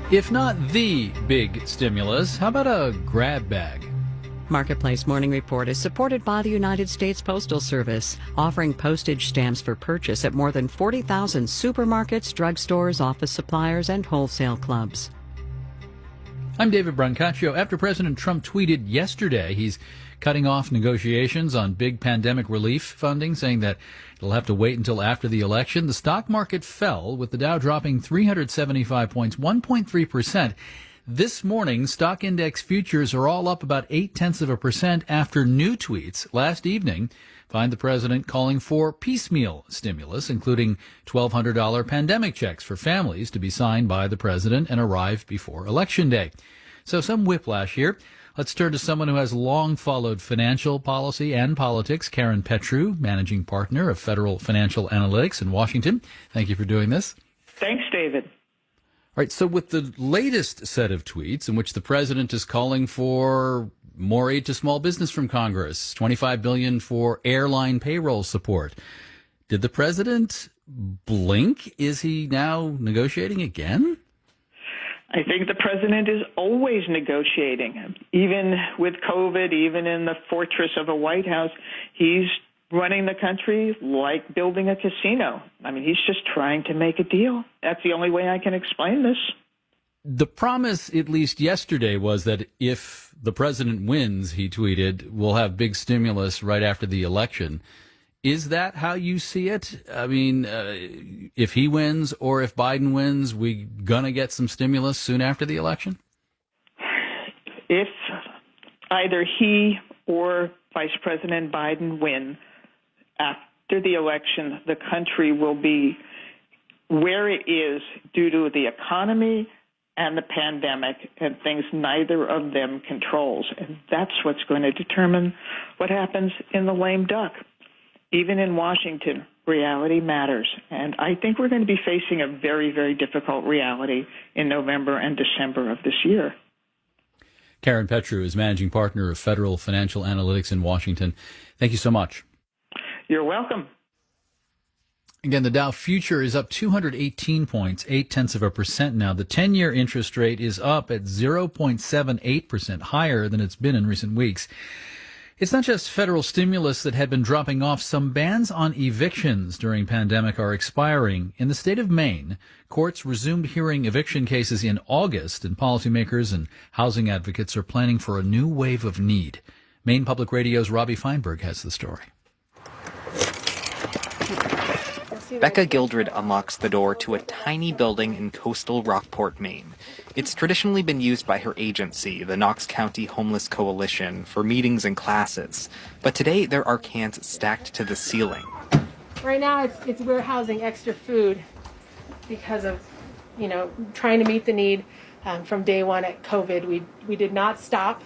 If not the big stimulus, how about a grab bag? Marketplace Morning Report is supported by the United States Postal Service, offering postage stamps for purchase at more than 40,000 supermarkets, drugstores, office suppliers, and wholesale clubs. I'm David Brancaccio. After President Trump tweeted yesterday he's cutting off negotiations on big pandemic relief funding, saying that it'll have to wait until after the election, the stock market fell, with the Dow dropping 375 points, 1.3%. This morning, stock index futures are all up about 0.8% after new tweets last evening find the president calling for piecemeal stimulus, including $1,200 pandemic checks for families to be signed by the president and arrive before Election Day. So some whiplash here. Let's turn to someone who has long followed financial policy and politics, Karen Petru, managing partner of Federal Financial Analytics in Washington. Thank you for doing this. Thanks, David. All right, so with the latest set of tweets in which the president is calling for more aid to small business from Congress, $25 billion for airline payroll support, did the president blink? Is he now negotiating again? I think the president is always negotiating. Even with COVID, even in the fortress of a White House, he's running the country like building a casino. I mean, he's just trying to make a deal. That's the only way I can explain this. The promise, at least yesterday, was that if the president wins, he tweeted, we'll have big stimulus right after the election. Is that how you see it? I mean, if he wins or if Biden wins, we gonna get some stimulus soon after the election? If either he or Vice President Biden win, after the election, the country will be where it is due to the economy and the pandemic and things neither of them controls. And that's what's going to determine what happens in the lame duck. Even in Washington, reality matters. And I think we're going to be facing a very, very difficult reality in November and December of this year. Karen Petru is managing partner of Federal Financial Analytics in Washington. Thank you so much. You're welcome. Again, the Dow future is up 218 points, 0.8% now. The 10-year interest rate is up at 0.78%, higher than it's been in recent weeks. It's not just federal stimulus that had been dropping off. Some bans on evictions during pandemic are expiring. In the state of Maine, courts resumed hearing eviction cases in August, and policymakers and housing advocates are planning for a new wave of need. Maine Public Radio's Robbie Feinberg has the story. Becca Gildred unlocks the door to a tiny building in coastal Rockport, Maine. It's traditionally been used by her agency, the Knox County Homeless Coalition, for meetings and classes. But today there are cans stacked to the ceiling. Right now we're housing extra food because of, trying to meet the need from day one at COVID. We did not stop.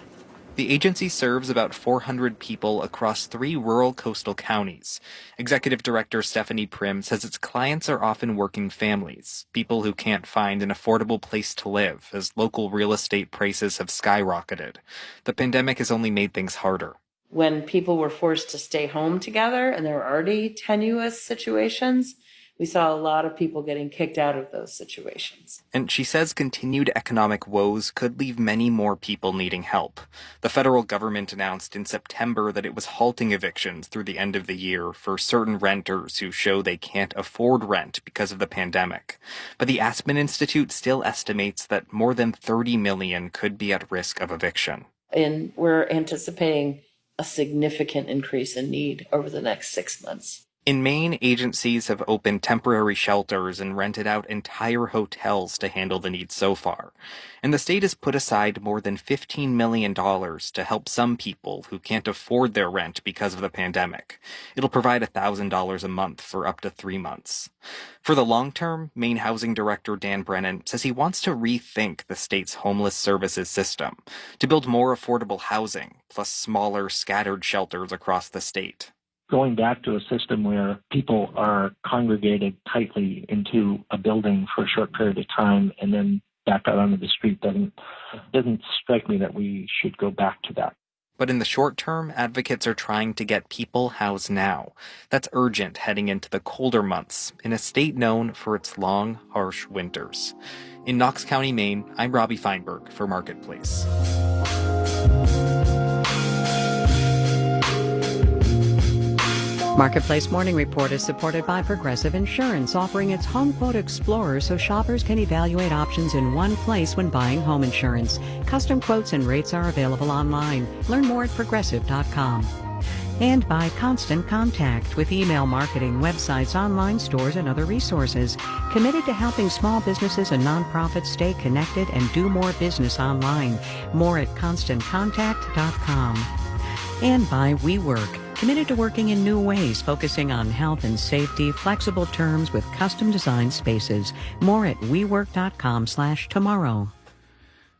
The agency serves about 400 people across 3 rural coastal counties. Executive Director Stephanie Prim says its clients are often working families, people who can't find an affordable place to live as local real estate prices have skyrocketed. The pandemic has only made things harder. When people were forced to stay home together and there were already tenuous situations, we saw a lot of people getting kicked out of those situations. And she says continued economic woes could leave many more people needing help. The federal government announced in September that it was halting evictions through the end of the year for certain renters who show they can't afford rent because of the pandemic. But the Aspen Institute still estimates that more than 30 million could be at risk of eviction. And we're anticipating a significant increase in need over the next 6 months. In Maine, agencies have opened temporary shelters and rented out entire hotels to handle the needs so far. And the state has put aside more than $15 million to help some people who can't afford their rent because of the pandemic. It'll provide $1,000 a month for up to 3 months. For the long term, Maine Housing Director Dan Brennan says he wants to rethink the state's homeless services system to build more affordable housing, plus smaller, scattered shelters across the state. Going back to a system where people are congregated tightly into a building for a short period of time and then back out onto the street doesn't strike me that we should go back to that. But in the short term, advocates are trying to get people housed now. That's urgent heading into the colder months in a state known for its long, harsh winters. In Knox County, Maine, I'm Robbie Feinberg for Marketplace. Marketplace Morning Report is supported by Progressive Insurance, offering its Home Quote Explorer so shoppers can evaluate options in one place when buying home insurance. Custom quotes and rates are available online. Learn more at progressive.com. And by Constant Contact, with email marketing, websites, online stores, and other resources. Committed to helping small businesses and nonprofits stay connected and do more business online. More at ConstantContact.com. And by WeWork, committed to working in new ways, focusing on health and safety, flexible terms with custom designed spaces. More at WeWork.com/tomorrow.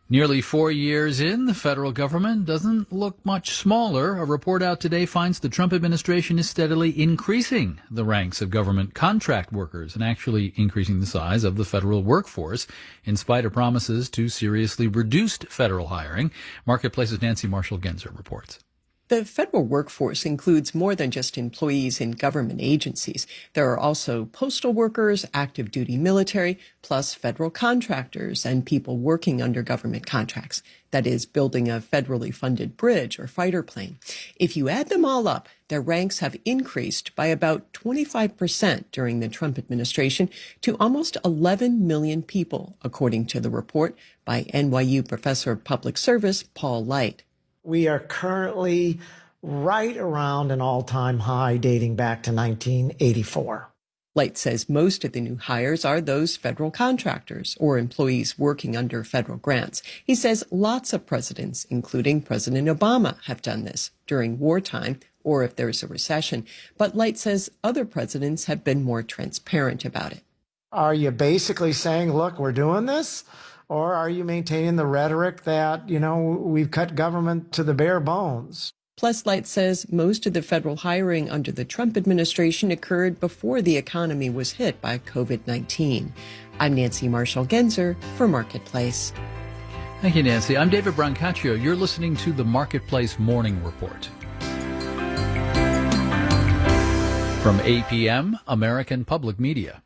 Nearly 4 years in, the federal government doesn't look much smaller. A report out today finds the Trump administration is steadily increasing the ranks of government contract workers and actually increasing the size of the federal workforce in spite of promises to seriously reduce federal hiring. Marketplace's Nancy Marshall-Genzer reports. The federal workforce includes more than just employees in government agencies. There are also postal workers, active duty military, plus federal contractors and people working under government contracts. That is, building a federally funded bridge or fighter plane. If you add them all up, their ranks have increased by about 25% during the Trump administration to almost 11 million people, according to the report by NYU professor of public service Paul Light. We are currently right around an all-time high dating back to 1984. Light says most of the new hires are those federal contractors or employees working under federal grants. He says lots of presidents, including President Obama, have done this during wartime or if there's a recession. But Light says other presidents have been more transparent about it. Are you basically saying, look, we're doing this? Or are you maintaining the rhetoric that, we've cut government to the bare bones? Plus, Light says most of the federal hiring under the Trump administration occurred before the economy was hit by COVID-19. I'm Nancy Marshall-Genzer for Marketplace. Thank you, Nancy. I'm David Brancaccio. You're listening to the Marketplace Morning Report. From APM, American Public Media.